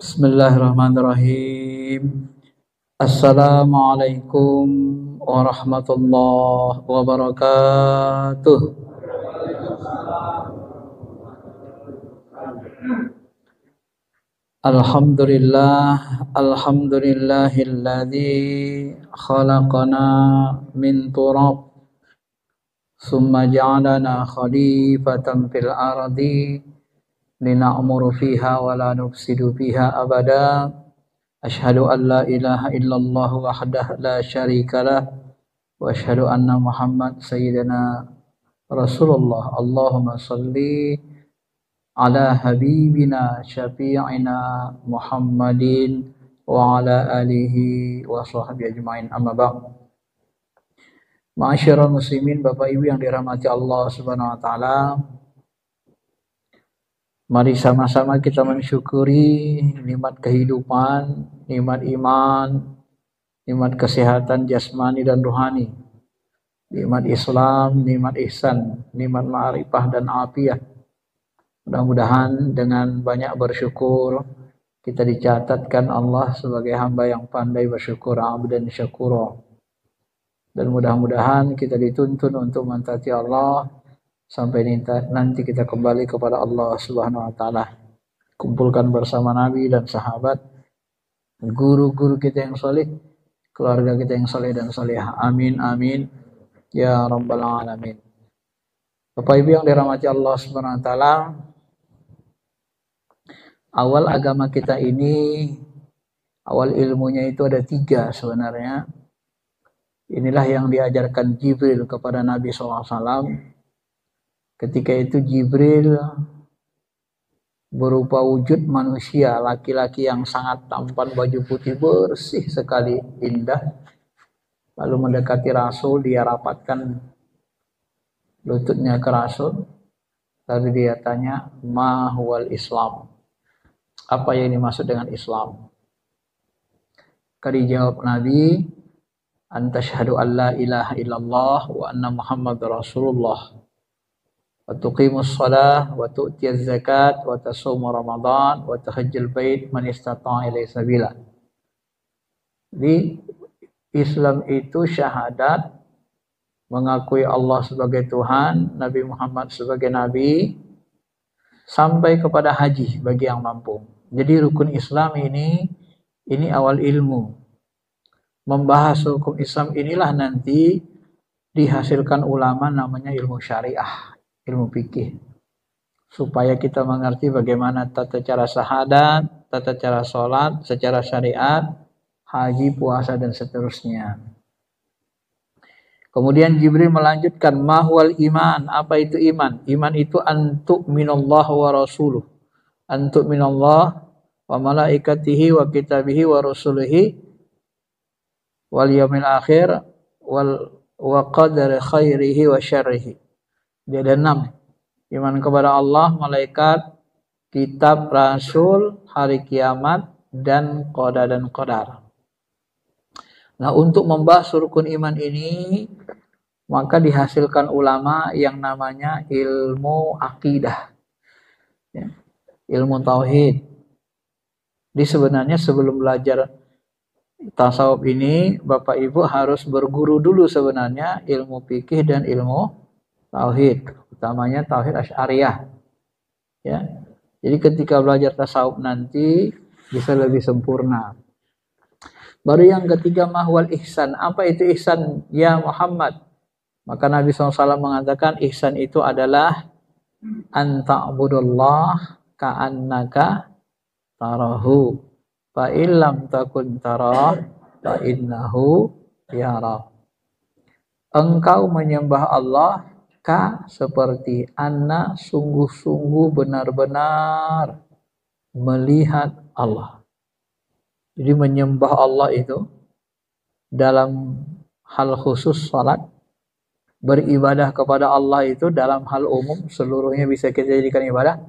Bismillahirrahmanirrahim. Assalamualaikum warahmatullahi wabarakatuh. Alhamdulillahilladzi khalaqana min turab summa ja'alana khalifatan fil ardi lina'muru fiha wa la nufsidu fiha abada. Asyhadu an la ilaha illallah wahdahu la syarikalah wa asyhadu anna Muhammad sayyidina Rasulullah. Allahumma salli ala habibina syafi'ina Muhammadin wa ala alihi wa sahbihi ajma'in. Amma ba'd. Ma'asyiral muslimin, Bapak Ibu yang dirahmati Allah Subhanahu wa taala. Mari sama-sama kita mensyukuri nikmat kehidupan, nikmat iman, nikmat kesehatan jasmani dan rohani, nikmat Islam, nikmat ihsan, nikmat ma'rifah dan afiyah. Mudah-mudahan dengan banyak bersyukur kita dicatatkan Allah sebagai hamba yang pandai bersyukur, abdan syakura. Dan mudah-mudahan kita dituntun untuk mentaati Allah sampai nanti kita kembali kepada Allah Subhanahu wa taala. Kumpulkan bersama Nabi dan sahabat, guru-guru kita yang saleh, keluarga kita yang saleh dan salehah. Amin amin ya rabbal alamin. Bapak Ibu yang dirahmati Allah Subhanahu wa taala, awal agama kita ini, awal ilmunya itu ada 3 sebenarnya. Inilah yang diajarkan Jibril kepada Nabi SAW. Ketika itu Jibril berupa wujud manusia, laki-laki yang sangat tampan, baju putih bersih sekali, indah. Lalu mendekati Rasul, dia rapatkan lututnya ke Rasul. Lalu dia tanya, ma huwal Islam? Apa yang dimaksud dengan Islam? Maka dijawab Nabi, anta syahadu an la ilaha illallah wa anna Muhammad Rasulullah. Wa tuqimus shalah wa tu'tiyaz zakat wa tasumu ramadan wa tahajjal bait man istata'a ilaihi sabila. Di Islam itu syahadat, mengakui Allah sebagai Tuhan, Nabi Muhammad sebagai Nabi, sampai kepada haji bagi yang mampu. Jadi rukun Islam ini awal ilmu. Membahas hukum Islam inilah nanti dihasilkan ulama namanya ilmu syariah, ilmu fikih, supaya kita mengerti bagaimana tata cara syahadat, tata cara sholat secara syariat, haji, puasa dan seterusnya. Kemudian Jibril melanjutkan, mahwal iman? Apa itu iman? Iman itu antuk minallah wa rasuluh, antuk minallah wa malaikatihi wa kitabihi wa rasulihi wal yaumil akhir wa qadar khairihi wa syarrihi. Dia ada 6. Iman kepada Allah, malaikat, kitab, rasul, hari kiamat, dan qada dan qadar. Nah, untuk membahas rukun iman ini, maka dihasilkan ulama yang namanya ilmu akidah, ya, ilmu tauhid. Jadi sebenarnya sebelum belajar tasawuf ini, Bapak Ibu harus berguru dulu sebenarnya ilmu fikih dan ilmu tauhid, utamanya tauhid Asy'ariyah. Ya. Jadi ketika belajar tasawuf nanti bisa lebih sempurna. Baru yang ketiga, mahwal ihsan? Apa itu ihsan ya Muhammad? Maka Nabi SAW mengatakan ihsan itu adalah anta'budullah ka'annaka tarahu fa illam takun tarah fa innahu yara. Engkau menyembah Allah seperti anna sungguh-sungguh benar-benar melihat Allah. Jadi menyembah Allah itu dalam hal khusus salat, beribadah kepada Allah itu dalam hal umum seluruhnya bisa kita jadikan ibadah.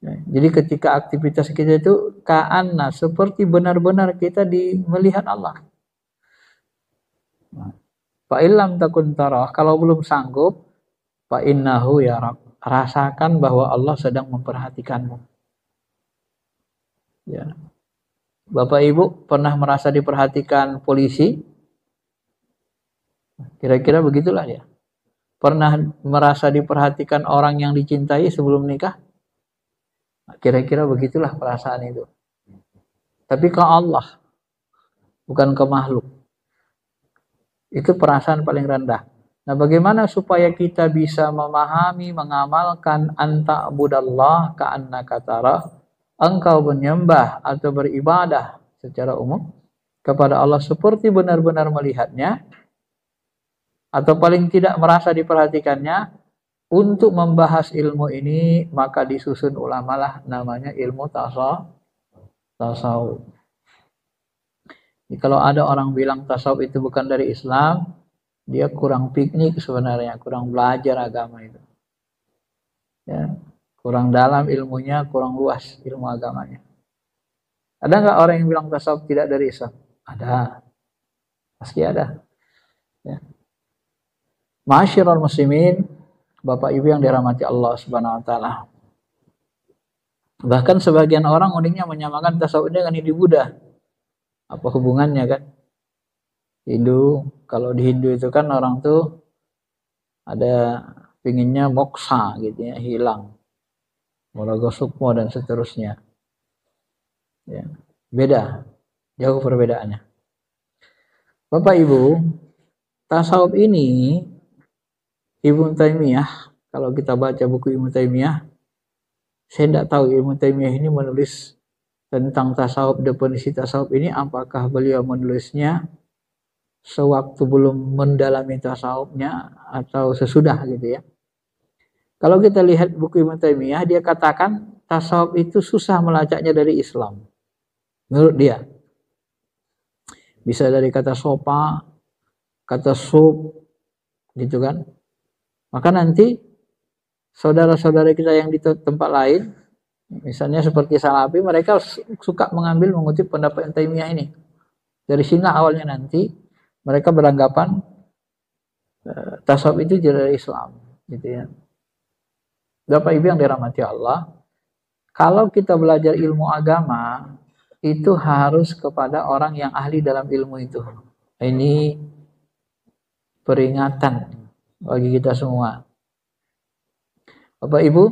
Jadi ketika aktivitas kita itu ka'anna, seperti benar-benar kita melihat Allah. Fa illam takun tarah, kalau belum sanggup, fa innahu ya Rabb, rasakan bahwa Allah sedang memperhatikanmu. Ya. Bapak Ibu pernah merasa diperhatikan polisi? Kira-kira begitulah ya. Pernah merasa diperhatikan orang yang dicintai sebelum nikah? Kira-kira begitulah perasaan itu. Tapi ke Allah, bukan ke makhluk. Itu perasaan paling rendah. Nah, bagaimana supaya kita bisa memahami, mengamalkan anta budallah ka'annaka tarah, engkau menyembah atau beribadah secara umum kepada Allah seperti benar-benar melihatnya, atau paling tidak merasa diperhatikannya. Untuk membahas ilmu ini maka disusun ulama lah, namanya ilmu tasawuf. Jadi, kalau ada orang bilang tasawuf itu bukan dari Islam, dia kurang piknik sebenarnya, kurang belajar agama itu. Ya, kurang dalam ilmunya, kurang luas ilmu agamanya. Ada nggak orang yang bilang tasawuf tidak dari Islam? Ada, pasti ada. Ya. Ma'asyiral muslimin, Bapak Ibu yang dirahmati Allah Subhanahu wa taala. Bahkan sebagian orang uniknya menyamakan tasawuf dengan Hindu Buddha. Apa hubungannya kan? Hindu, kalau di Hindu itu kan orang tuh ada pinginnya moksa gitu ya, hilang. Muraga sukmo dan seterusnya. Ya, beda. Jauh perbedaannya. Bapak Ibu, tasawuf ini Ibnu Taimiyah, kalau kita baca buku Ibnu Taimiyah, saya tidak tahu Ibnu Taimiyah ini menulis tentang tasawuf, definisi tasawuf ini, apakah beliau menulisnya sewaktu belum mendalami tasawufnya atau sesudah gitu ya. Kalau kita lihat buku Ibnu Taimiyah, dia katakan tasawuf itu susah melacaknya dari Islam. Menurut dia. Bisa dari kata sopa, kata sub, gitu kan. Maka nanti saudara-saudara kita yang di tempat lain, misalnya seperti Salafi, mereka suka mengambil mengutip pendapat Taimiyah ini. Dari sini awalnya nanti mereka beranggapan tasawuf itu dari Islam, gitu ya. Bapak Ibu yang dirahmati Allah, kalau kita belajar ilmu agama itu harus kepada orang yang ahli dalam ilmu itu. Ini peringatan bagi kita semua. Bapak Ibu,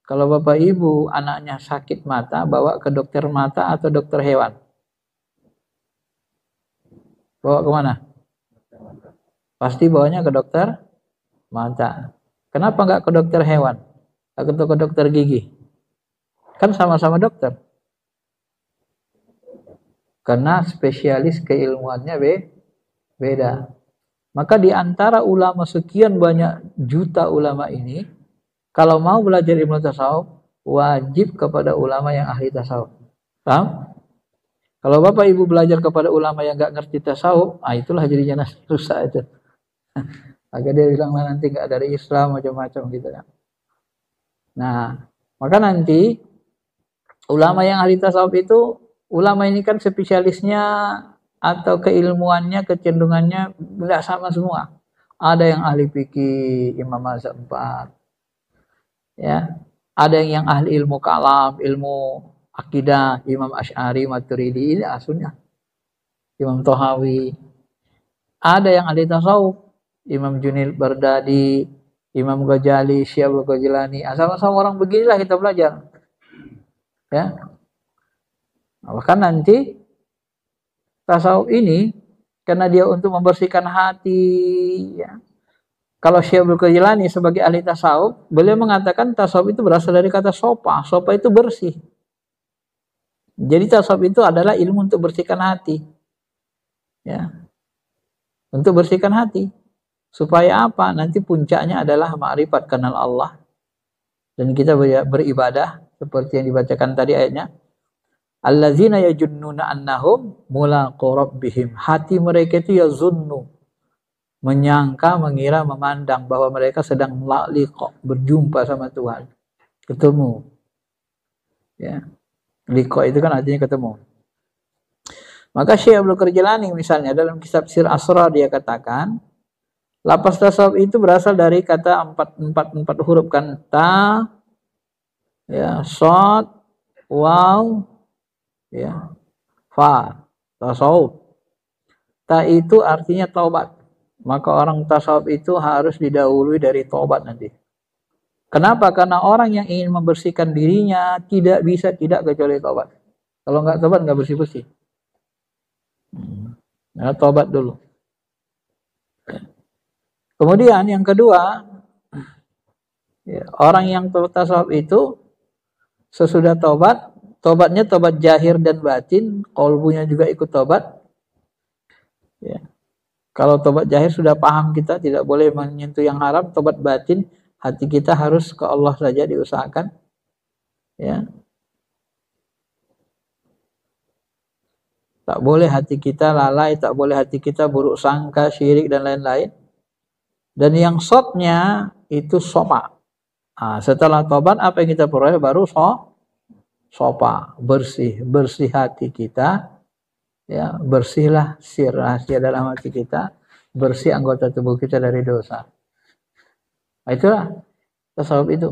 kalau Bapak Ibu anaknya sakit mata, bawa ke dokter mata atau dokter hewan? Bawa kemana? Pasti bawanya ke dokter mata. Kenapa nggak ke dokter hewan? Atau ke dokter gigi? Kan sama-sama dokter. Karena spesialis keilmuannya beda. Maka di antara ulama sekian banyak juta ulama ini, kalau mau belajar ilmu tasawuf, wajib kepada ulama yang ahli tasawuf. Paham? Kalau Bapak Ibu belajar kepada ulama yang nggak ngerti tasawuf, itulah jadinya rusak itu. Agak dia bilang nanti nggak dari Islam macam-macam gitu kan. Nah, maka nanti ulama yang ahli tasawuf itu, ulama ini kan spesialisnya atau keilmuannya, kecenderungannya tidak sama semua. Ada yang ahli fikih, Imam Mazhab 4. Ya. Ada yang ahli ilmu kalam, ilmu akidah, Imam Asy'ari, Maturidi, ini asalnya. Imam Tohawi. Ada yang ahli tasawuf, Imam Junaid Bardadi, Imam Ghazali, Syekh Ghazalani. Sama-sama orang beginilah kita belajar. Ya. Bahkan nanti tasawuf ini karena dia untuk membersihkan hati, ya. Kalau Syekh Ghazalani sebagai ahli tasawuf, beliau mengatakan tasawuf itu berasal dari kata sopa. Sopa itu bersih. Jadi tasawuf itu adalah ilmu untuk bersihkan hati. Ya. Untuk bersihkan hati. Supaya apa? Nanti puncaknya adalah ma'rifat, kenal Allah. Dan kita beribadah seperti yang dibacakan tadi ayatnya. Allazina yajunnuna annahum mulaqu rabbihim. Hati mereka itu yazunnu, menyangka, mengira, memandang bahwa mereka sedang liqa, berjumpa sama Tuhan, ketemu. Ya. Liqa itu kan artinya ketemu. Maka Syekh Abdul Qadir Jilani misalnya dalam kitab Sir Asrar dia katakan, lafaz tasawuf itu berasal dari kata empat huruf kan, ta, ya, shad, waw, Ya. Fa, tasawuf. Ta itu artinya taubat. Maka orang tasawuf itu harus didahului dari taubat nanti. Kenapa? Karena orang yang ingin membersihkan dirinya tidak bisa tidak kecuali taubat. Kalau nggak taubat nggak bersih-bersih. Nah, taubat dulu. Kemudian yang kedua, ya, orang yang tasawuf itu sesudah taubat, taubatnya taubat zahir dan batin, qalbunya juga ikut taubat. Ya. Kalau taubat zahir sudah paham kita tidak boleh menyentuh yang haram, taubat batin hati kita harus ke Allah saja diusahakan. Ya. Tak boleh hati kita lalai, tak boleh hati kita buruk sangka, syirik dan lain-lain. Dan yang shotnya itu sopa. Nah, setelah tobat apa yang kita peroleh baru sopa, bersih hati kita. Ya, bersihlah sir rahasia dalam hati kita, bersih anggota tubuh kita dari dosa. Nah, itulah tasawuf itu.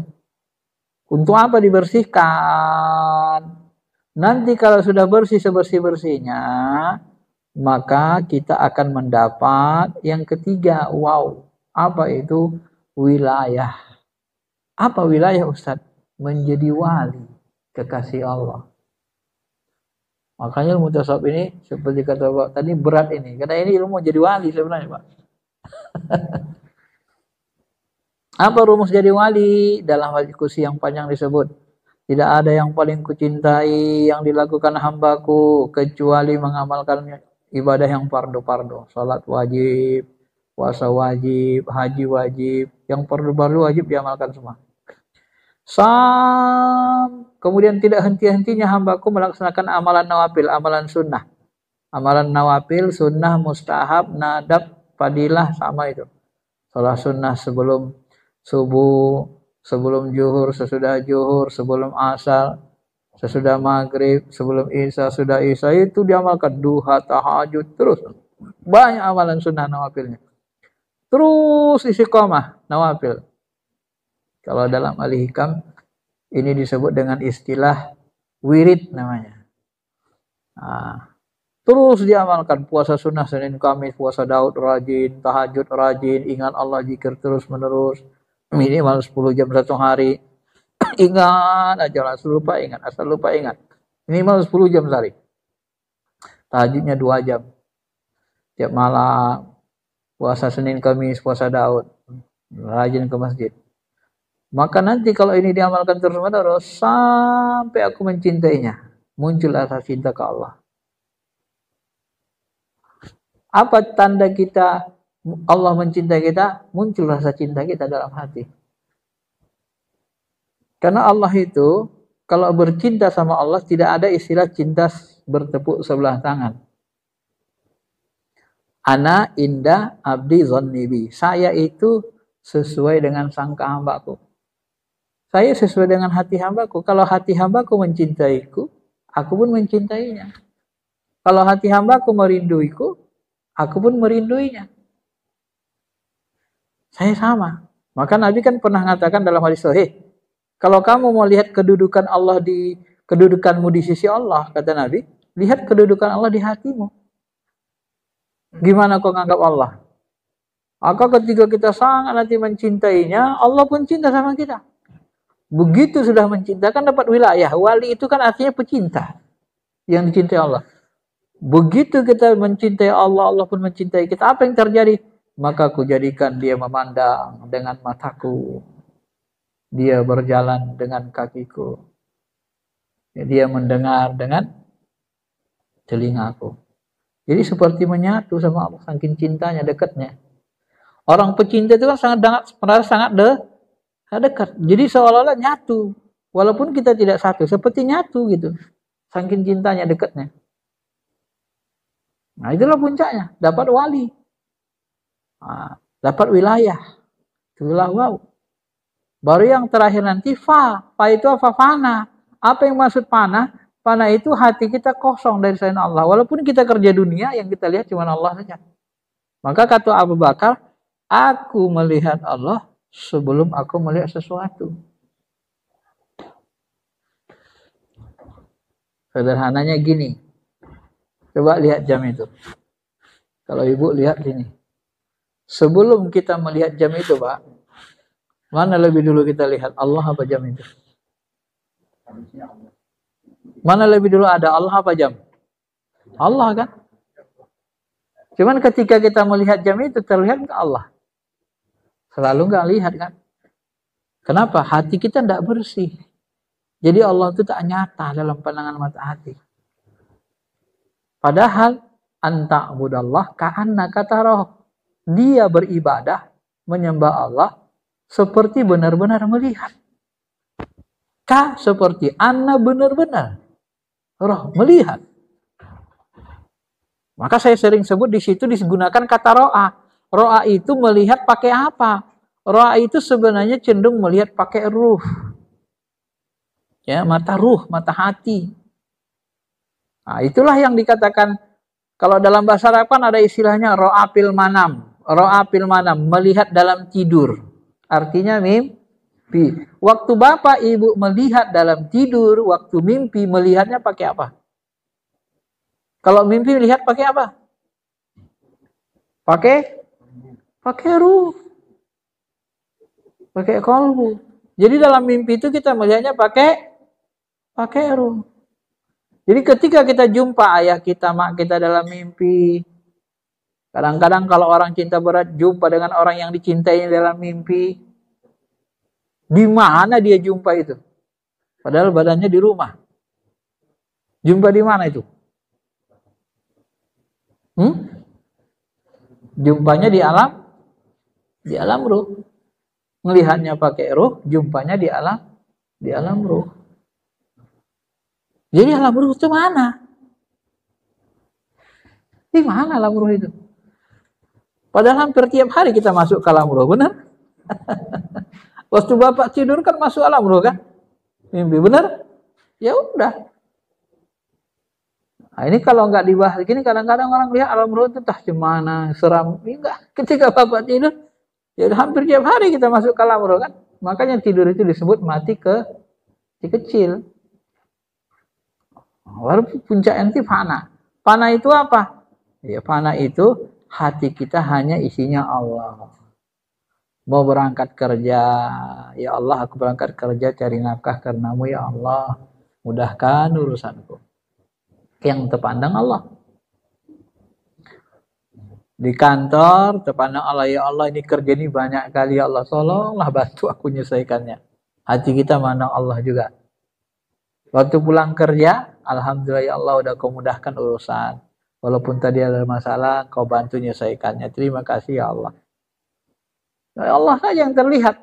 Untuk apa dibersihkan? Nanti kalau sudah bersih sebersih-bersihnya, maka kita akan mendapat yang ketiga. Wow, apa itu? Wilayah. Apa wilayah, Ustaz? Menjadi wali, kekasih Allah. Makanya ilmu tasawuf ini seperti kata Pak tadi berat ini. Karena ini ilmu jadi wali sebenarnya, Pak. Apa rumus jadi wali? Dalam diskusi yang panjang disebut, tidak ada yang paling kucintai yang dilakukan hambaku kecuali mengamalkan ibadah yang fardu-fardu. Salat wajib, puasa wajib, haji wajib, yang fardu-fardu wajib diamalkan semua. Kemudian tidak henti-hentinya hambaku melaksanakan amalan nawafil, amalan sunnah. Amalan nawafil, sunnah, mustahab, nadab, fadilah, sama itu. Salat sunnah sebelum subuh, sebelum zuhur, sesudah zuhur, sebelum asar, sesudah maghrib, sebelum isya, sudah isya, itu diamalkan. Duha, tahajud, terus. Banyak amalan sunnah nawafilnya. Terus istiqomah nawafil. Kalau dalam Al-Hikam ini disebut dengan istilah wirid namanya. Nah, terus diamalkan puasa sunnah Senin Kamis, puasa Daud rajin, tahajud rajin, ingat Allah zikir terus menerus, minimal 10 jam satu hari. Ingat aja, asal lupa ingat, asal lupa ingat. Minimal 10 jam sehari. Tahajudnya 2 jam. Tiap malam, puasa Senin Kamis, puasa Daud, rajin ke masjid. Maka nanti kalau ini diamalkan terus-menerus sampai aku mencintainya, muncul rasa cinta ke Allah. Apa tanda kita Allah mencintai kita? Muncul rasa cinta kita dalam hati. Karena Allah itu kalau bercinta sama Allah tidak ada istilah cinta bertepuk sebelah tangan. Ana indah abdi zonnibi. Saya itu sesuai dengan sangka hambaku. Saya sesuai dengan hati hambaku. Kalau hati hambaku mencintaiku, aku pun mencintainya. Kalau hati hambaku merinduiku, aku pun merinduinya. Saya sama. Maka Nabi kan pernah mengatakan dalam hadis sahih, kalau kamu mau lihat kedudukan Allah kedudukanmu di sisi Allah, kata Nabi, lihat kedudukan Allah di hatimu. Gimana kau menganggap Allah? Maka ketika kita sangat nanti mencintainya, Allah pun cinta sama kita. Begitu sudah mencintakan dapat wilayah. Wali itu kan artinya pecinta yang dicintai Allah. Begitu kita mencintai Allah, Allah pun mencintai kita. Apa yang terjadi? Maka aku jadikan dia memandang dengan mataku. Dia berjalan dengan kakiku. Dia mendengar dengan telingaku. Jadi seperti menyatu sama Allah, saking cintanya, dekatnya. Orang pecinta itu kan sangat dekat. Jadi seolah-olah nyatu. Walaupun kita tidak satu, seperti nyatu gitu. Saking cintanya, dekatnya. Nah, itulah puncaknya. Dapat wali. Nah, dapat wilayah. Itulah wow. Baru yang terakhir nanti fa. Fa itu apa? Fana. Apa yang maksud fana? Fana itu hati kita kosong dari selain Allah. Walaupun kita kerja dunia, yang kita lihat cuma Allah saja. Maka kata Abu Bakar, aku melihat Allah sebelum aku melihat sesuatu. Sederhananya gini. Coba lihat jam itu. Kalau ibu lihat ini. Sebelum kita melihat jam itu, Pak, mana lebih dulu kita lihat, Allah apa jam itu? Mana lebih dulu ada, Allah apa jam? Allah kan? Cuman ketika kita melihat jam itu, terlihat nggak Allah? Selalu nggak lihat kan? Kenapa? Hati kita tidak bersih. Jadi Allah itu tak nyata dalam pandangan mata hati. Padahal anta budallah ka'annaka tarahu. Dia beribadah menyembah Allah seperti benar-benar melihat. Ka seperti anna benar-benar roh melihat. Maka saya sering sebut di situ digunakan kata ro'a. Ro'a itu melihat pakai apa? Ro'a itu sebenarnya cenderung melihat pakai ruh. Ya, mata ruh, mata hati. Nah, itulah yang dikatakan kalau dalam bahasa Arab kan ada istilahnya ro'a fil manam. Ro'a fil manam, melihat dalam tidur. Artinya mimpi. Waktu bapak ibu melihat dalam tidur, waktu mimpi melihatnya pakai apa? Kalau mimpi melihat pakai apa? Pakai ruh. Pakai kolbu. Jadi dalam mimpi itu kita melihatnya pakai ruh. Jadi ketika kita jumpa ayah kita, mak kita dalam mimpi, kadang-kadang kalau orang cinta berat jumpa dengan orang yang dicintai dalam mimpi, di mana dia jumpa itu? Padahal badannya di rumah. Jumpa di mana itu? Jumpanya di alam ruh. Melihatnya pakai ruh, jumpanya di alam ruh. Jadi alam ruh itu mana? Di mana alam ruh itu? Padahal hampir tiap hari kita masuk ke alam ruh, benar? Waktu bapak tidur kan masuk alam ruh kan? Mimpi, benar? Ya udah. Nah, ini kalau nggak dibahas gini, kadang-kadang orang lihat alam ruh itu tah gimana, seram. Enggak. Ketika bapak tidur, ya hampir tiap hari kita masuk ke alam ruh kan? Makanya tidur itu disebut mati kecil. Walaupun puncak nanti fana. Fana itu apa? Ya fana itu hati kita hanya isinya Allah. Mau berangkat kerja, ya Allah aku berangkat kerja cari nafkah karenamu ya Allah. Mudahkan urusanku. Yang terpandang Allah. Di kantor terpandang Allah, ya Allah ini kerja ini banyak kali ya Allah. Tolonglah bantu aku menyelesaikannya. Hati kita mandang Allah juga. Waktu pulang kerja, alhamdulillah ya Allah udah kau mudahkan urusan. Walaupun tadi ada masalah, kau bantu menyelesaikannya. Terima kasih ya Allah. Ya Allah saja yang terlihat.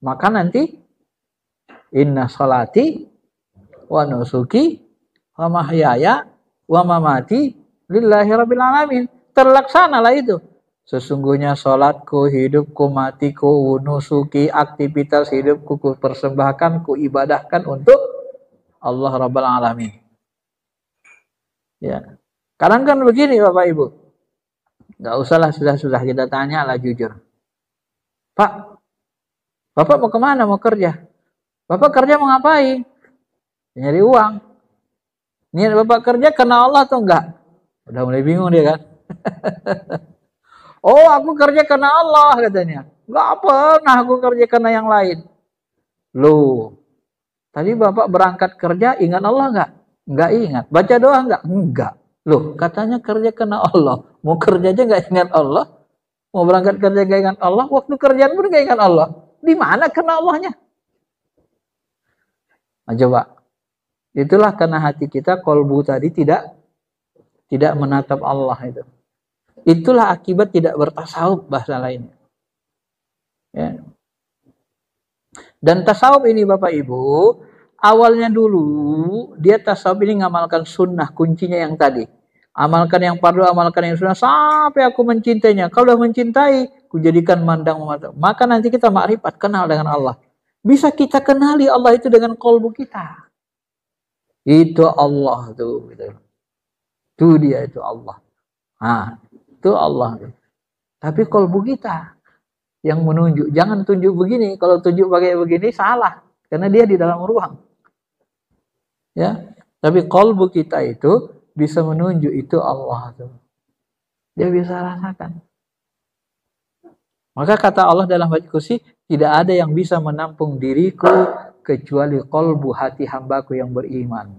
Maka nanti inna sholati wa nusuki wa mahyaya wa mamati lillahi rabbil alamin. Terlaksanalah itu. Sesungguhnya sholatku, hidupku, matiku, nusuki, aktivitas hidupku, ku persembahkan, ku ibadahkan untuk Allah Rabbal Alamin. Ya. Kadang kan begini Bapak Ibu. Gak usahlah sudah kita tanya lah jujur. Pak, Bapak mau kemana? Mau kerja? Bapak kerja mau ngapain? Nyari uang. Niat Bapak kerja karena Allah atau enggak? Udah mulai bingung dia kan. Oh, aku kerja karena Allah katanya. Enggak pernah aku kerja karena yang lain. Loh, tadi Bapak berangkat kerja ingat Allah enggak? Enggak ingat. Baca doa enggak? Enggak. Loh, katanya kerja karena Allah. Mau kerja aja enggak ingat Allah. Mau berangkat kerja enggak ingat Allah. Waktu kerjaan pun enggak ingat Allah. Di mana karena Allahnya? Nah, coba. Itulah karena hati kita kolbu tadi tidak menatap Allah itu. Itulah akibat tidak bertasawuf bahasa lainnya. Ya. Dan tasawuf ini Bapak Ibu, awalnya dulu dia tasawuf ini ngamalkan sunnah, kuncinya yang tadi. Amalkan yang fardu, amalkan yang sunnah sampai aku mencintainya. Kalau sudah mencintai, ku jadikan mandang memandang. Maka nanti kita makrifat, kenal dengan Allah. Bisa kita kenali Allah itu dengan kolbu kita. Itu Allah tuh. Itu dia itu Allah. Nah, itu Allah. Tapi kolbu kita yang menunjuk. Jangan tunjuk begini. Kalau tunjuk pakai begini salah. Karena dia di dalam ruang. Ya. Tapi qalbu kita itu bisa menunjuk itu Allah tuh. Dia bisa rasakan. Maka kata Allah dalam hadits qudsi, tidak ada yang bisa menampung diriku kecuali qalbu, hati hambaku yang beriman.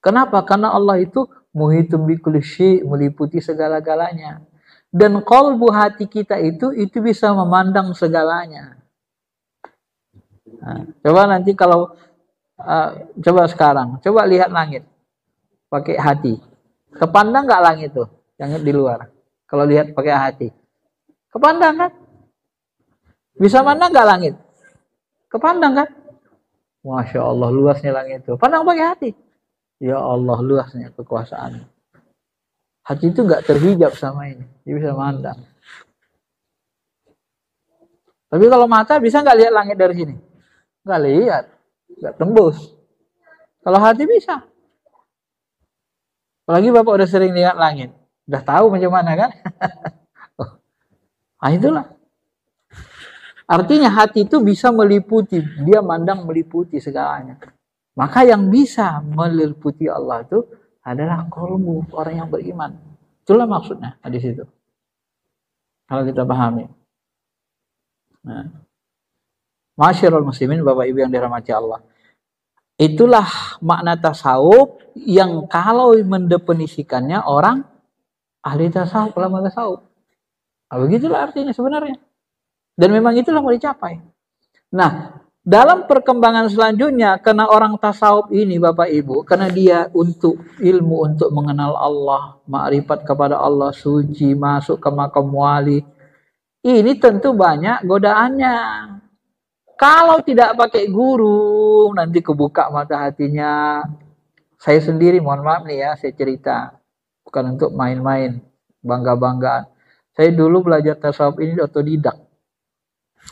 Kenapa? Karena Allah itu muhitum bikulli syai', meliputi segala-galanya. Dan qalbu, hati kita itu bisa memandang segalanya. Nah, coba nanti kalau coba sekarang, coba lihat langit pakai hati. Kepandang nggak langit tuh yang di luar? Kalau lihat pakai hati, kepandang kan? Bisa mana nggak langit? Kepandang kan? Masya Allah luasnya langit itu. Pandang pakai hati. Ya Allah luasnya kekuasaan. Hati itu nggak terhijab sama ini. Dia bisa mandang. Tapi kalau mata bisa nggak lihat langit dari sini? Nggak lihat. Nggak tembus. Kalau hati bisa. Apalagi Bapak udah sering lihat langit. Udah tahu macam mana kan? Nah itulah. Artinya hati itu bisa meliputi. Dia mandang meliputi segalanya. Maka yang bisa meliputi Allah itu adalah qalbu, orang yang beriman. Itulah maksudnya di situ. Kalau kita pahami. Nah. Masyarul muslimin, Bapak Ibu yang dirahmati Allah. Itulah makna tasawuf yang kalau mendefinisikannya orang ahli tasawuf, ulama tasawuf. Nah, begitulah artinya sebenarnya. Dan memang itulah mau dicapai. Nah, dalam perkembangan selanjutnya, karena orang tasawuf ini Bapak Ibu, karena dia untuk ilmu, untuk mengenal Allah, ma'rifat kepada Allah, suci, masuk ke makam wali, ini tentu banyak godaannya. Kalau tidak pakai guru, nanti kebuka mata hatinya. Saya sendiri, mohon maaf nih ya, saya cerita. Bukan untuk main-main, bangga-banggaan. Saya dulu belajar tasawuf ini otodidak.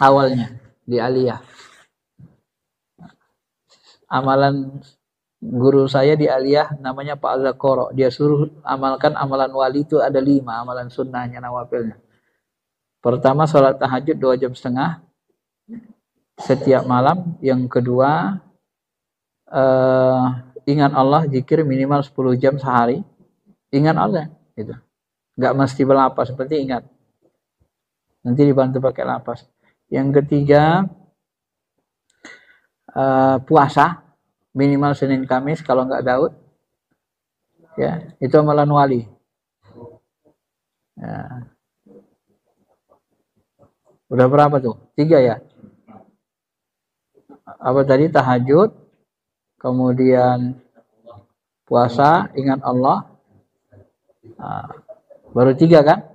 Awalnya, di Aliyah. Amalan guru saya di Aliyah namanya Pak Al-Zakoro. Dia suruh amalkan amalan wali itu ada 5 amalan sunnahnya, nawafilnya. Pertama sholat tahajud 2,5 jam setiap malam. Yang kedua ingat Allah, zikir minimal 10 jam sehari. Ingat Allah gitu. Nggak mesti berlapas, seperti ingat. Nanti dibantu pakai lapas. Yang ketiga puasa minimal Senin Kamis kalau nggak Daud, ya itu amalan wali. Ya. Udah berapa tuh? 3 ya. Apa tadi? Tahajud, kemudian puasa, ingat Allah. Nah, baru 3 kan?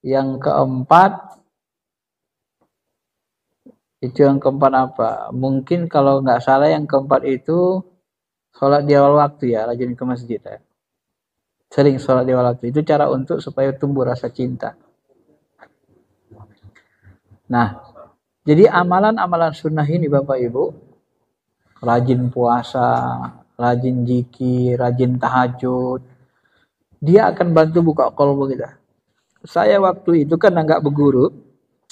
Yang keempat itu apa? Mungkin kalau nggak salah yang keempat itu sholat di awal waktu ya, rajin ke masjid ya. Sering sholat di awal waktu. Itu cara untuk supaya tumbuh rasa cinta. Nah, jadi amalan-amalan sunnah ini Bapak Ibu, rajin puasa, rajin zikir, rajin tahajud, dia akan bantu buka qalbu kita. Saya waktu itu kan nggak berguru,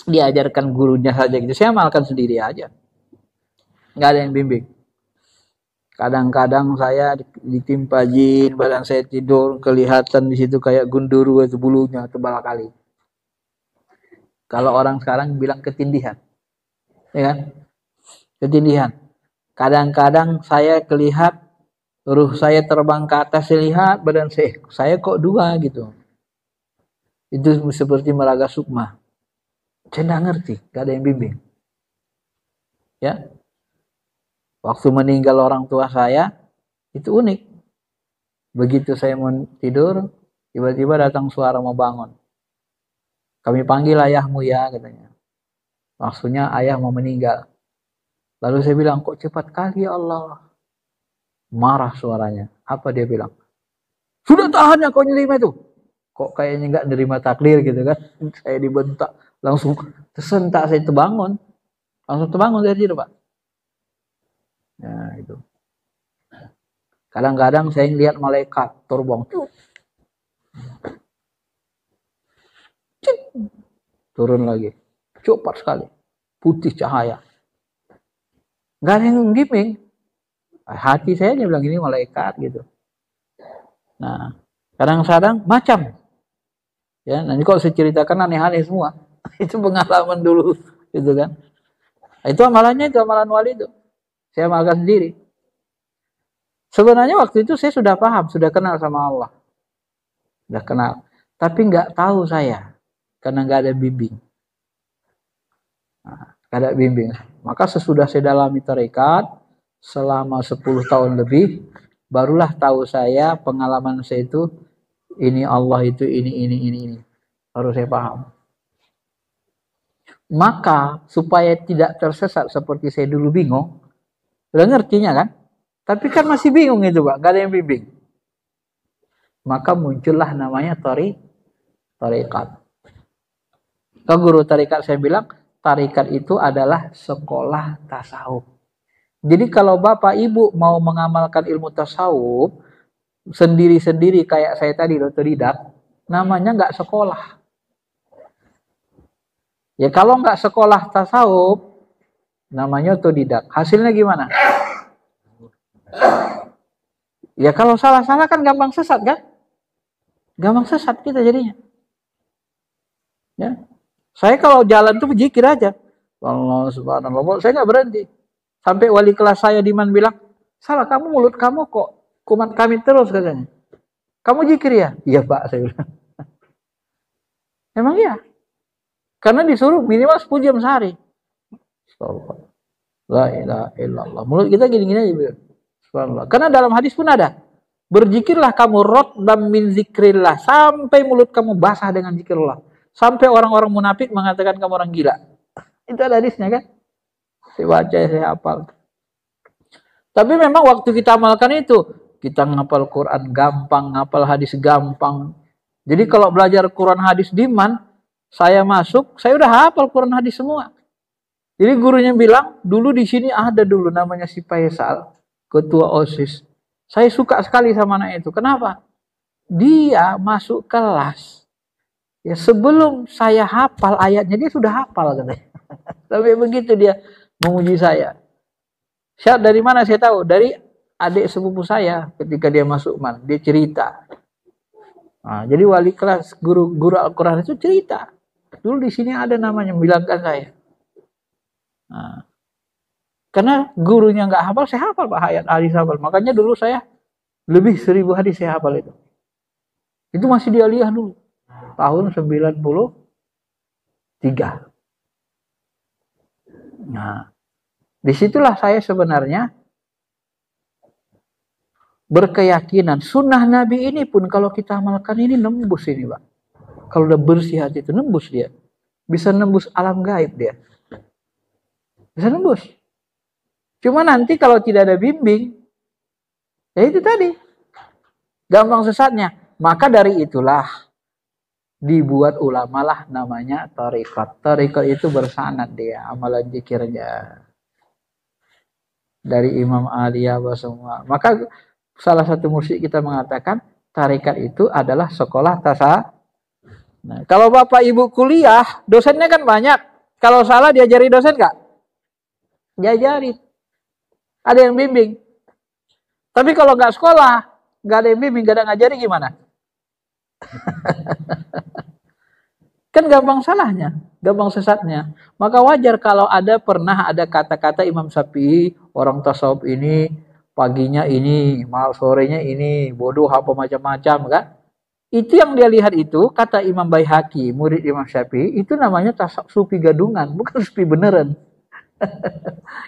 diajarkan gurunya saja gitu. Saya amalkan sendiri aja. Nggak ada yang bimbing. Kadang-kadang saya ditimpa jin, badan saya tidur, kelihatan di situ kayak gunduru itu bulunya tebal kali. Kalau orang sekarang bilang ketindihan. Ya kan? Ketindihan. Kadang-kadang saya kelihat ruh saya terbang ke atas, saya lihat badan saya kok 2 gitu. Itu seperti meraga sukma. Saya nggak ngerti, nggak ada yang bimbing. Ya, waktu meninggal orang tua saya itu unik. Begitu saya mau tidur, tiba-tiba datang suara mau bangun. Kami panggil ayahmu ya, katanya. Maksudnya ayah mau meninggal. Lalu saya bilang, kok cepat kali ya Allah. Marah suaranya. Apa dia bilang? Sudah tahan ya kau nerima itu. Kok kayaknya nggak nerima takdir gitu kan. Saya dibentak. Langsung tersentak, saya terbangun. Langsung terbangun dari situ Pak. Ya itu. Kadang-kadang saya lihat malaikat terbang. Turun lagi. Cepat sekali. Putih cahaya. Nggak ada yang giming. Hati saya dia bilang ini malaikat gitu. Nah, kadang-kadang macam. Ya, nanti kalau saya ceritakan aneh-aneh semua. Itu pengalaman dulu, gitu kan. Itu amalannya, itu amalan wali itu. Saya amalkan sendiri. Sebenarnya waktu itu saya sudah paham, sudah kenal sama Allah. Sudah kenal. Tapi nggak tahu saya. Karena nggak ada bimbing. Nah, nggak ada bimbing. Maka sesudah saya dalami tarekat, selama 10 tahun lebih, barulah tahu saya, pengalaman saya itu, ini Allah itu, ini. Baru saya paham. Maka, supaya tidak tersesat seperti saya dulu bingung, udah ngertinya kan? Tapi kan masih bingung itu Pak, gak ada yang bimbing. Maka muncullah namanya tarikat. Ke guru tarikat saya bilang, tarikat itu adalah sekolah tasawuf. Jadi kalau Bapak Ibu mau mengamalkan ilmu tasawuf, sendiri-sendiri kayak saya tadi, otodidak, namanya nggak sekolah. Ya kalau nggak sekolah tasawuf, namanya otodidak. Hasilnya gimana? Ya kalau salah-salah kan gampang sesat kan? Gampang sesat kita jadinya. Ya. Saya kalau jalan tuh berzikir aja. Allah subhanallah. Saya nggak berhenti. Sampai wali kelas saya Diman bilang, salah kamu, mulut kamu kok kumat kami terus katanya. Kamu zikir ya? Iya Pak, saya bilang. Emang iya. Karena disuruh minimal 10 jam sehari. La ilaha illallah. Mulut kita gini-gini aja. Subhanallah. Karena dalam hadis pun ada. Berzikirlah kamu rotbam min zikrillah. Sampai mulut kamu basah dengan zikirullah. Sampai orang-orang munafik mengatakan kamu orang gila. Itu ada hadisnya kan? Saya baca, saya hafal. Tapi memang waktu kita amalkan itu, kita ngapal Quran gampang, ngapal hadis gampang. Jadi kalau belajar Quran hadis Diman, saya masuk, saya udah hafal Quran hadis semua. Jadi gurunya bilang, dulu di sini ada dulu namanya si Faisal, ketua OSIS. Saya suka sekali sama anak itu. Kenapa? Dia masuk kelas. Ya sebelum saya hafal ayatnya, dia sudah hafal katanya. Tapi begitu dia menguji saya. Dari mana saya tahu? Dari adik sepupu saya ketika dia masuk man, dia cerita. Nah, jadi wali kelas guru Al-Quran itu cerita. Dulu di sini ada namanya, bilangkan saya. Nah, karena gurunya nggak hafal, saya hafal Pak ayat hadis hafal. Makanya dulu saya lebih 1000 hadis saya hafal itu. Itu masih di aliyah dulu. Tahun 93. Nah, disitulah saya sebenarnya berkeyakinan sunnah Nabi ini pun kalau kita amalkan ini nembus ini Pak. Kalau udah bersih hati itu nembus dia. Bisa nembus alam gaib dia. Bisa nembus. Cuma nanti kalau tidak ada bimbing, ya itu tadi. Gampang sesatnya. Maka dari itulah dibuat ulama lah namanya tarikat. Tarikat itu bersanad dia, amalan zikirnya. Dari Imam Ali apa semua. Maka salah satu mursyid kita mengatakan tarikat itu adalah sekolah tasawuf. Nah, kalau Bapak Ibu kuliah, dosennya kan banyak. Kalau salah diajari dosen nggak? Diajari. Ada yang bimbing. Tapi kalau nggak sekolah, nggak ada yang bimbing, nggak ada ngajari gimana? Kan gampang salahnya, gampang sesatnya. Maka wajar kalau pernah ada kata-kata Imam Syafi'i, orang tasawuf ini paginya ini, malam sorenya ini, bodoh apa macam-macam kan? Itu yang dia lihat itu, kata Imam Baihaqi, murid Imam Syafi'i, itu namanya tasawuf sufi gadungan, bukan sufi beneran.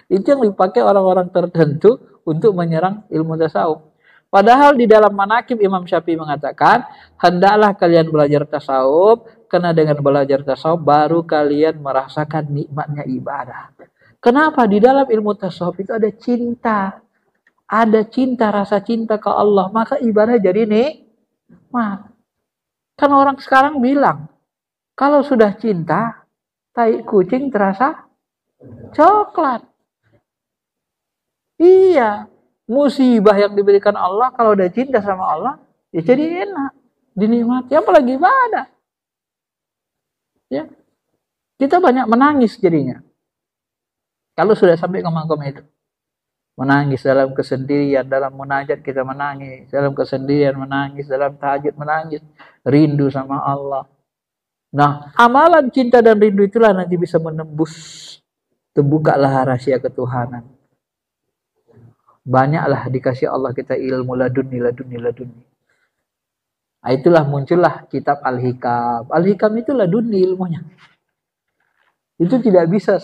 Itu yang dipakai orang-orang tertentu untuk menyerang ilmu tasawuf. Padahal di dalam manaqib Imam Syafi'i mengatakan, hendaklah kalian belajar tasawuf, karena dengan belajar tasawuf baru kalian merasakan nikmatnya ibadah. Kenapa? Di dalam ilmu tasawuf itu ada cinta. Ada cinta, rasa cinta ke Allah. Maka ibadah jadi nikmat. Kan orang sekarang bilang, kalau sudah cinta, tai kucing terasa coklat. Iya, musibah yang diberikan Allah kalau udah cinta sama Allah, ya jadi enak, dinikmati, apalagi ibadah. Ya, kita banyak menangis jadinya. Kalau sudah sampai ke makom itu. menangis dalam kesendirian, dalam munajat kita menangis, dalam kesendirian menangis, dalam tahajud menangis, rindu sama Allah. Nah, amalan cinta dan rindu itulah nanti bisa menembus, terbukalah rahasia ketuhanan. Banyaklah dikasih Allah kita ilmu laduni. Nah, itulah muncullah kitab Al-Hikam. Al-Hikam itu laduni ilmunya. Itu tidak bisa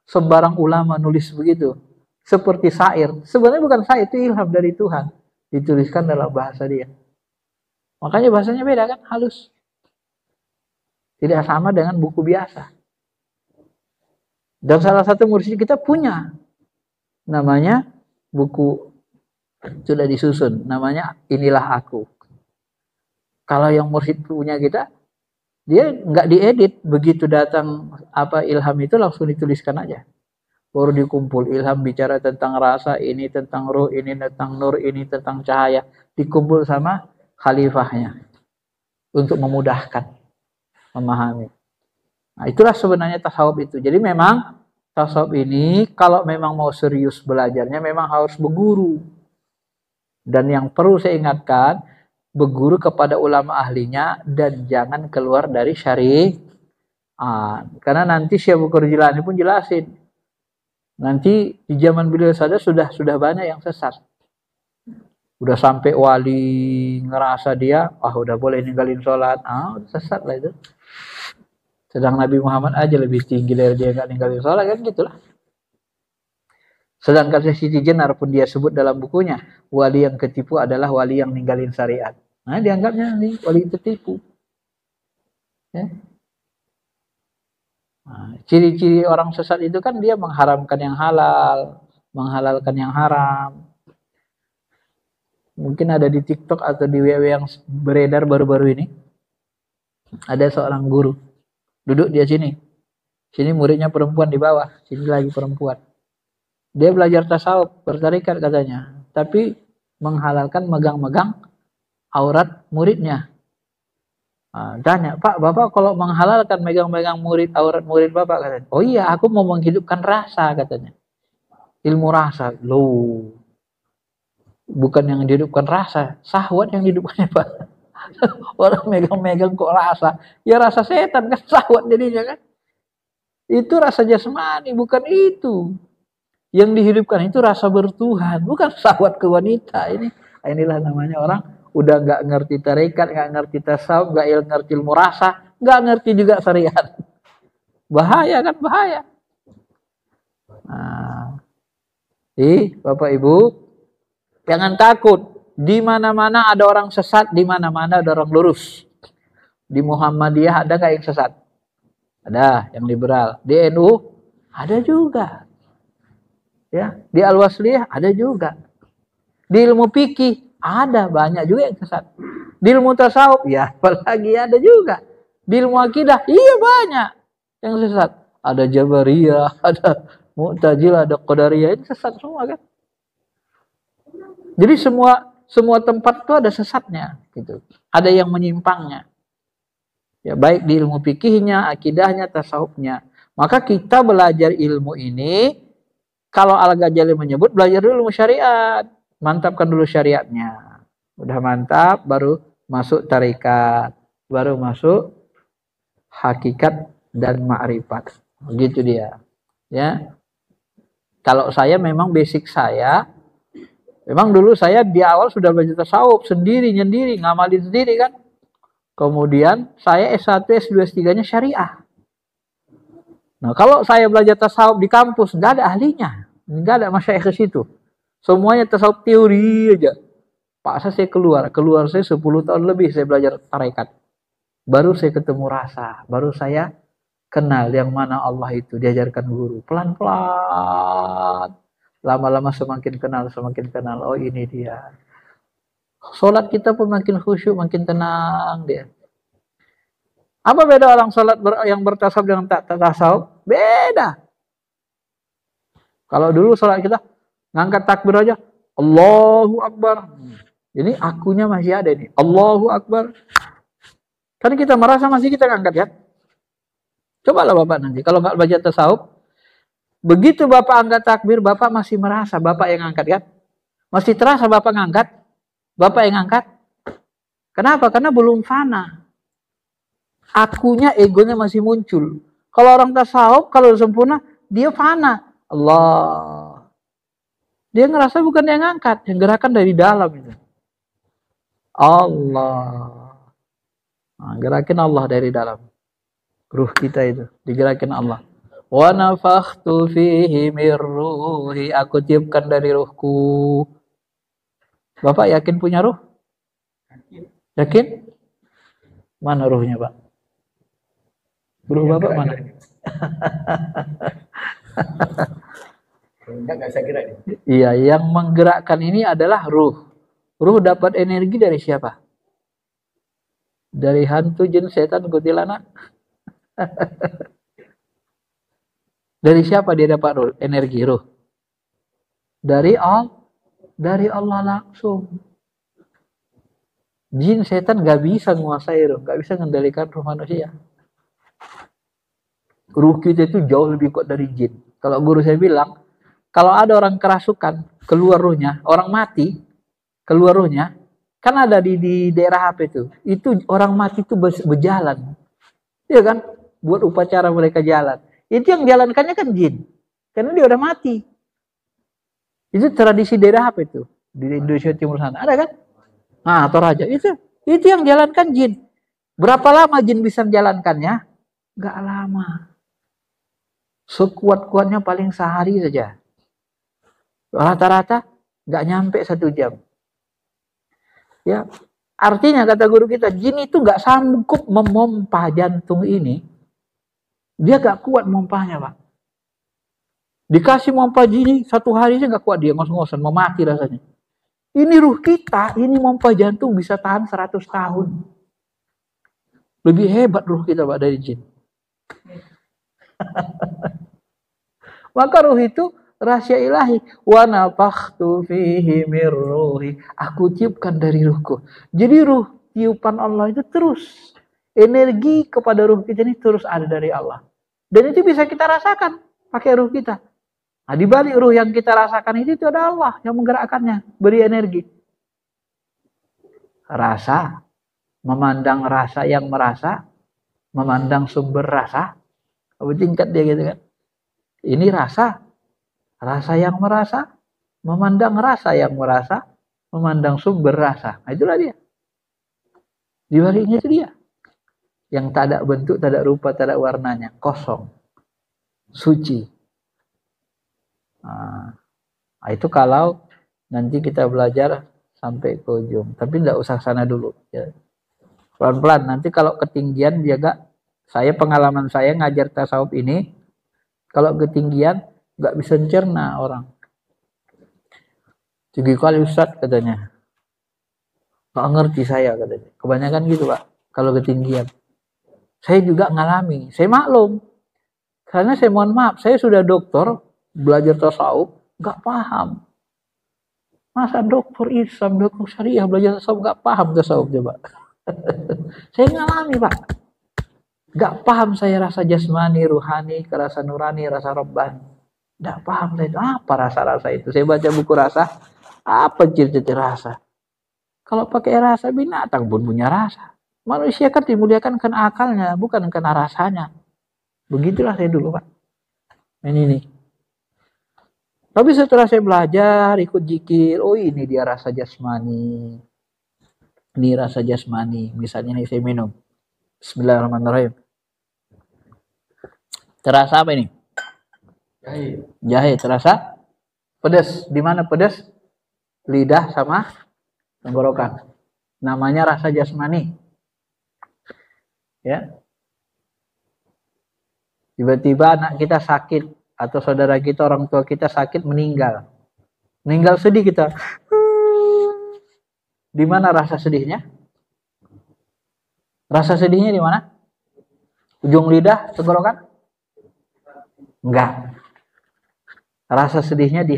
sembarang ulama nulis begitu. Seperti syair. Sebenarnya bukan syair, itu ilham dari Tuhan. Dituliskan dalam bahasa dia. Makanya bahasanya beda kan, halus. Tidak sama dengan buku biasa. Dan salah satu mursyid kita punya. Namanya buku sudah disusun. Namanya Inilah Aku. Kalau yang mursyid punya kita, dia nggak diedit. Begitu datang ilham itu langsung dituliskan aja. Baru dikumpul ilham bicara tentang rasa, ini tentang ruh, ini tentang nur, ini tentang cahaya. Dikumpul sama khalifahnya. Untuk memudahkan memahami. Nah, itulah sebenarnya tasawuf itu. Jadi memang tasawuf ini kalau memang mau serius belajarnya memang harus berguru. Dan yang perlu saya ingatkan, berguru kepada ulama ahlinya dan jangan keluar dari syariat. Karena nanti Syekh Bukhari Jilani pun jelasin. Nanti di zaman beliau saja sudah banyak yang sesat. Udah sampai wali ngerasa dia, udah boleh ninggalin sholat. Sesat lah itu. Sedang Nabi Muhammad aja lebih tinggi dari dia nggak ninggalin sholat, kan gitulah. Sedangkan Siti Jenar pun dia sebut dalam bukunya, wali yang ketipu adalah wali yang ninggalin syariat. Nah, dianggapnya nih wali tertipu. Ya. Nah, ciri-ciri orang sesat itu kan dia mengharamkan yang halal, menghalalkan yang haram. Mungkin ada di TikTok atau di WW yang beredar baru-baru ini. Ada seorang guru duduk di sini. Sini muridnya perempuan di bawah, sini lagi perempuan. Dia belajar tasawuf, bertarikat katanya, tapi menghalalkan megang-megang aurat muridnya. Tanya, Pak, Bapak kalau menghalalkan megang-megang aurat murid Bapak, katanya. Oh iya, aku mau menghidupkan rasa, katanya. Ilmu rasa. Loh. Bukan yang dihidupkan rasa, syahwat yang dihidupkannya, Pak. Orang megang-megang kok rasa. Ya rasa setan kan, syahwat jadinya kan. Itu rasa jasmani, bukan itu. Yang dihidupkan itu rasa bertuhan, bukan syahwat ke wanita. Inilah namanya orang udah nggak ngerti tarekat, nggak ngerti tasawuf, nggak ngerti ilmu rasa, nggak ngerti juga syariat. Bahaya kan, bahaya. Nah, Bapak Ibu, jangan takut. Di mana-mana ada orang sesat, di mana-mana ada orang lurus. Di Muhammadiyah ada nggak yang sesat? Ada, yang liberal. Di NU ada juga. Ya, di Al-Wasliyah ada juga. Di ilmu fikih ada banyak juga yang sesat. Di ilmu tasawuf ya apalagi ada juga. Di ilmu akidah iya banyak yang sesat. Ada Jabariyah, ada Mu'tazilah, ada Qadariyah, ini sesat semua kan. Jadi semua tempat itu ada sesatnya gitu. Ada yang menyimpangnya. Ya baik di ilmu fikihnya, akidahnya, tasawufnya. Maka kita belajar ilmu ini, kalau Al-Ghazali menyebut belajar dulu ilmu syariat, mantapkan dulu syariatnya. Udah mantap, baru masuk tarikat, baru masuk hakikat dan ma'rifat. Begitu dia. Ya. Kalau saya memang basic saya, memang dulu saya di awal sudah belajar tasawuf sendiri, nyendiri, ngamalin sendiri kan. Kemudian saya S1, S2, S3-nya syariah. Nah, kalau saya belajar tasawuf di kampus, nggak ada ahlinya. Nggak ada masyayikh ke situ. Semuanya tasawuf teori aja. Paksa saya keluar saya 10 tahun lebih saya belajar tarekat. Baru saya ketemu rasa, baru saya kenal yang mana Allah itu, diajarkan guru. Pelan-pelan. Lama-lama semakin kenal. Oh ini dia. Sholat kita pun makin khusyuk, makin tenang dia. Apa beda orang sholat yang bertasawuf dengan tak tasawuf? Beda. Kalau dulu sholat kita ngangkat takbir aja, Allahu Akbar. Jadi akunya masih ada nih, Allahu Akbar. Kan kita merasa masih kita ngangkat ya. Cobalah Bapak nanti, kalau nggak baca tasawuf, Begitu Bapak angkat takbir, Bapak masih merasa Bapak yang angkat kan? Masih terasa Bapak ngangkat? Bapak yang angkat? Kenapa? Karena belum fana. Akunya, egonya masih muncul. Kalau orang tasawuf, kalau sempurna, dia fana. Allah. Dia ngerasa bukan yang ngangkat, yang gerakan dari dalam itu. Allah. Nah, gerakin Allah dari dalam. Ruh kita itu digerakin Allah. Wa nafakhtu fihi mir ruhi, aku tiupkan dari ruhku. Bapak yakin punya ruh? Yakin? Mana ruhnya, Pak? Ruh Bapak mana? Enggak saya kira. Iya, yang menggerakkan ini adalah ruh. Ruh dapat energi dari siapa? Dari hantu, jin, setan, kuntilanak. Dari siapa dia dapat energi ruh? Dari Allah langsung. Jin, setan gak bisa menguasai ruh, gak bisa mengendalikan ruh manusia. Ruh kita itu jauh lebih kuat dari jin. Kalau guru saya bilang, kalau ada orang kerasukan, keluar ruhnya, orang mati, keluar ruhnya, kan ada di daerah HP itu orang mati itu berjalan. Iya kan? Buat upacara mereka jalan. Itu yang jalankannya kan jin. Karena dia udah mati. Itu tradisi daerah apa itu? Di Indonesia Timur sana. Ada kan? Nah, Toraja. Itu yang jalankan jin. Berapa lama jin bisa menjalankannya? Gak lama. Sekuat-kuatnya paling sehari saja. Rata-rata gak nyampe 1 jam. Ya, artinya kata guru kita, jin itu gak sanggup memompa jantung ini. Dia gak kuat mompanya, Pak. Dikasih mompa jin 1 hari aja gak kuat dia, ngos-ngosan, mau mati rasanya. Ini ruh kita, ini mompa jantung bisa tahan 100 tahun. Lebih hebat ruh kita, Pak, dari jin. Maka ruh itu rahasia ilahi. Wa nafakhtu fihi mir ruhi. Aku tiupkan dari ruhku. Jadi ruh tiupan Allah itu terus. Energi kepada ruh kita ini terus ada dari Allah. Dan itu bisa kita rasakan pakai ruh kita. Nah, di balik ruh yang kita rasakan itu ada Allah yang menggerakkannya, beri energi. Rasa, memandang rasa yang merasa, memandang sumber rasa. Tingkat dia gitu kan. Ini rasa yang merasa, memandang rasa yang merasa, memandang sumber rasa. Nah, itulah dia. Di baliknya itu dia. Yang tak ada bentuk, tak ada rupa, tak ada warnanya. Kosong. Suci. Nah, itu kalau nanti kita belajar sampai ke ujung. Tapi tidak usah sana dulu. Ya. Pelan-pelan. Nanti kalau ketinggian dia gak. Pengalaman saya ngajar tasawuf ini. Kalau ketinggian gak bisa mencerna orang. 3 kali Ustaz katanya. Gak ngerti saya katanya. Kebanyakan gitu Pak. Kalau ketinggian. Saya juga ngalami, saya maklum. Karena saya mohon maaf, saya sudah doktor, belajar tasawuf, gak paham. Masa dokter Islam, dokter syariah, belajar tasawuf, gak paham tasawuf coba. Saya ngalami Pak. Gak paham saya rasa jasmani, ruhani, rasa nurani, rasa robbani. Gak paham saya itu, apa rasa-rasa itu. Saya baca buku rasa, apa ciri-ciri rasa. Kalau pakai rasa, binatang pun punya rasa. Manusia kan dimuliakan karena akalnya, bukan karena rasanya. Begitulah saya dulu, Pak. Ini. Tapi setelah saya belajar, ikut zikir, oh ini dia rasa jasmani. Ini rasa jasmani. Misalnya ini saya minum. Bismillahirrahmanirrahim. Terasa apa ini? Jahe. Terasa pedas. Di mana pedas? Lidah sama tenggorokan. Namanya rasa jasmani. Ya. Tiba-tiba anak kita sakit atau saudara kita, orang tua kita sakit, meninggal sedih kita. Di mana rasa sedihnya? Rasa sedihnya di mana? Ujung lidah, tenggorokan? Enggak. Rasa sedihnya di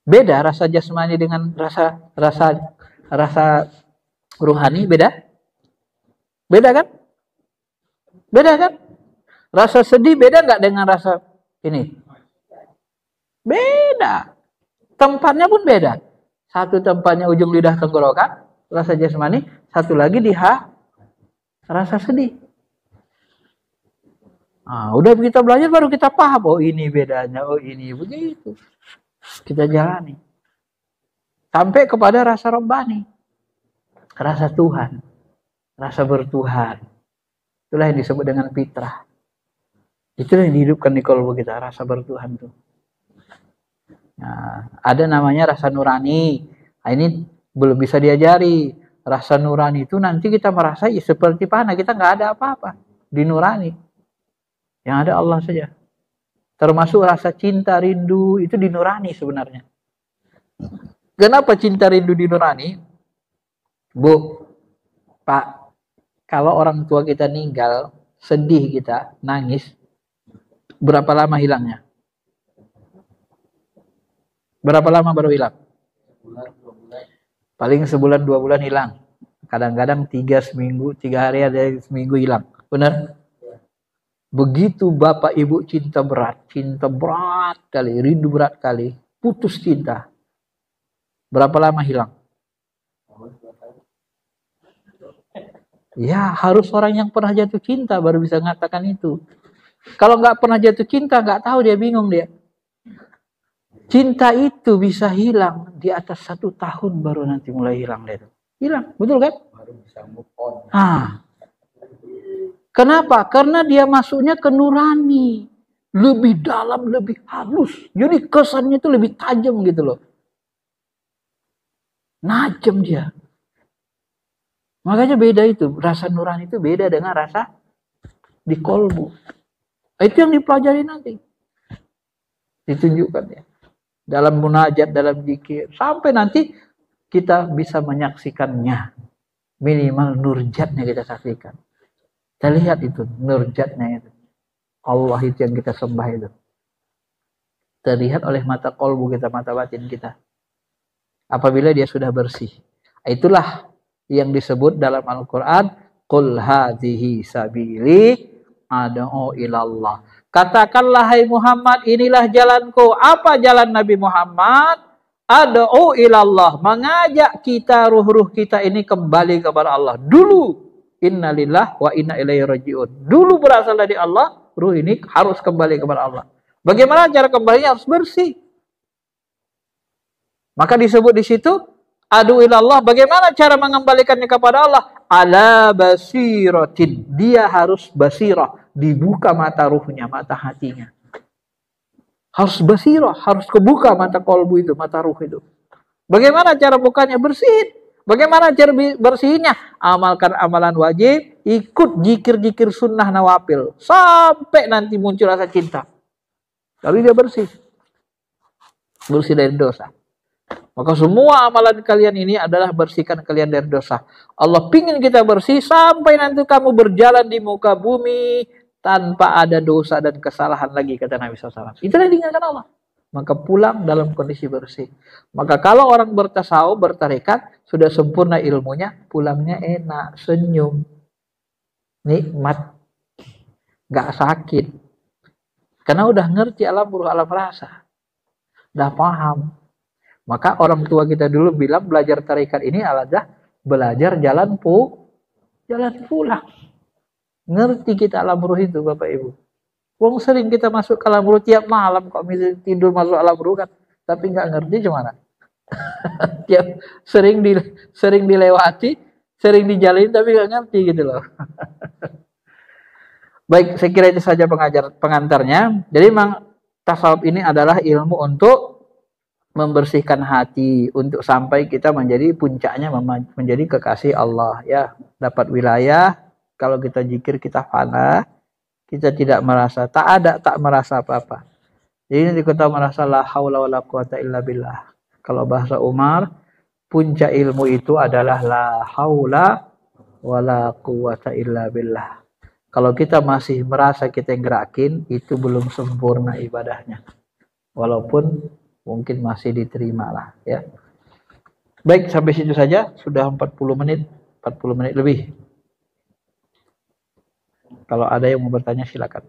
beda rasa jasmani dengan rasa ruhani, beda kan? Beda kan? Rasa sedih beda nggak dengan rasa ini? Beda. Tempatnya pun beda. Satu tempatnya ujung lidah tenggorokan, rasa jasmani. Satu lagi di rasa sedih. Nah, udah kita belajar baru kita paham. Oh ini bedanya, oh ini begitu. Kita jalani. Sampai kepada rasa Rabbani. Rasa Tuhan. Rasa bertuhan. Itulah yang disebut dengan fitrah. Itulah yang dihidupkan di kalbu kita, rasa bertuhan itu. Nah, ada namanya rasa nurani. Nah, ini belum bisa diajari. Rasa nurani itu nanti kita merasa ya, seperti panah. Kita nggak ada apa-apa di nurani. Yang ada Allah saja. Termasuk rasa cinta, rindu, itu di nurani sebenarnya. Kenapa cinta, rindu di nurani? Bu, Pak, kalau orang tua kita meninggal, sedih kita, nangis, berapa lama hilangnya? Berapa lama baru hilang? Paling sebulan 2 bulan hilang. Kadang-kadang 3 seminggu, 3 hari ada seminggu hilang. Benar? Begitu bapak ibu cinta berat kali, rindu berat kali, putus cinta. Berapa lama hilang? Ya harus orang yang pernah jatuh cinta baru bisa mengatakan itu. Kalau nggak pernah jatuh cinta, nggak tahu, dia bingung dia. Cinta itu bisa hilang di atas 1 tahun baru nanti mulai hilang dia. Hilang, betul kan? Baru bisa move on. Kenapa? Karena dia masuknya ke nurani. Lebih dalam, lebih halus. Jadi kesannya itu lebih tajam gitu loh. Najem dia. Makanya beda itu. Rasa nurani itu beda dengan rasa di kolbu. Itu yang dipelajari nanti. Ditunjukkan ya. Dalam munajat, dalam zikir. Sampai nanti kita bisa menyaksikannya. Minimal nurjatnya kita saksikan. Kita lihat itu, nurjatnya itu. Allah itu yang kita sembah itu. Terlihat oleh mata kolbu kita, mata batin kita. Apabila dia sudah bersih. Itulah yang disebut dalam Al-Quran. Qul hadhihi sabili ad'u ilallah. Katakanlah hai Muhammad, inilah jalanku. Apa jalan Nabi Muhammad? Ad'u ilallah. Mengajak kita, ruh-ruh kita ini kembali kepada Allah. Dulu. Innalillah wa inna ilaihi raji'un. Dulu berasal dari Allah, ruh ini harus kembali kepada Allah. Bagaimana cara kembalinya? Harus bersih. Maka disebut di situ adu ilallah. Bagaimana cara mengembalikannya kepada Allah? Ala basiratin. Dia harus basirah, dibuka mata ruhnya, mata hatinya. Harus basirah, harus kebuka mata kolbu itu, mata ruh itu. Bagaimana cara bukanya? Bersihin. Bagaimana cara bersihnya? Amalkan amalan wajib, ikut zikir-zikir sunnah nawafil. Sampai nanti muncul rasa cinta. Lalu dia bersih. Bersih dari dosa. Maka semua amalan kalian ini adalah bersihkan kalian dari dosa. Allah pingin kita bersih sampai nanti kamu berjalan di muka bumi tanpa ada dosa dan kesalahan lagi, kata Nabi SAW. Itulah yang diingatkan Allah. Maka pulang dalam kondisi bersih. Maka kalau orang bertasawuf, bertarekat, sudah sempurna ilmunya, pulangnya enak, senyum, nikmat, gak sakit. Karena udah ngerti alam ruh, alam rasa. Udah paham. Maka orang tua kita dulu bilang belajar tarekat ini adalah belajar jalan pulang. Ngerti kita alam ruh itu, Bapak Ibu. Wong sering kita masuk ke alam ruh tiap malam, kok tidur masuk alam ruh kan, tapi nggak ngerti gimana. Tiap sering dilewati, sering dijalin tapi nggak ngerti gitu loh. Baik, saya kira itu saja pengantarnya. Jadi memang tasawuf ini adalah ilmu untuk membersihkan hati, untuk sampai kita menjadi puncaknya menjadi kekasih Allah ya, dapat wilayah. Kalau kita zikir kita fana. Kita tidak merasa, tak merasa apa-apa. Jadi ini kita merasa la haula wala quwata illa billah. Kalau bahasa Umar, puncak ilmu itu adalah la haula wala quwata illa billah. Kalau kita masih merasa kita yang gerakin, itu belum sempurna ibadahnya. Walaupun mungkin masih diterima lah ya. Baik, sampai situ saja. Sudah 40 menit lebih. Kalau ada yang mau bertanya silakan.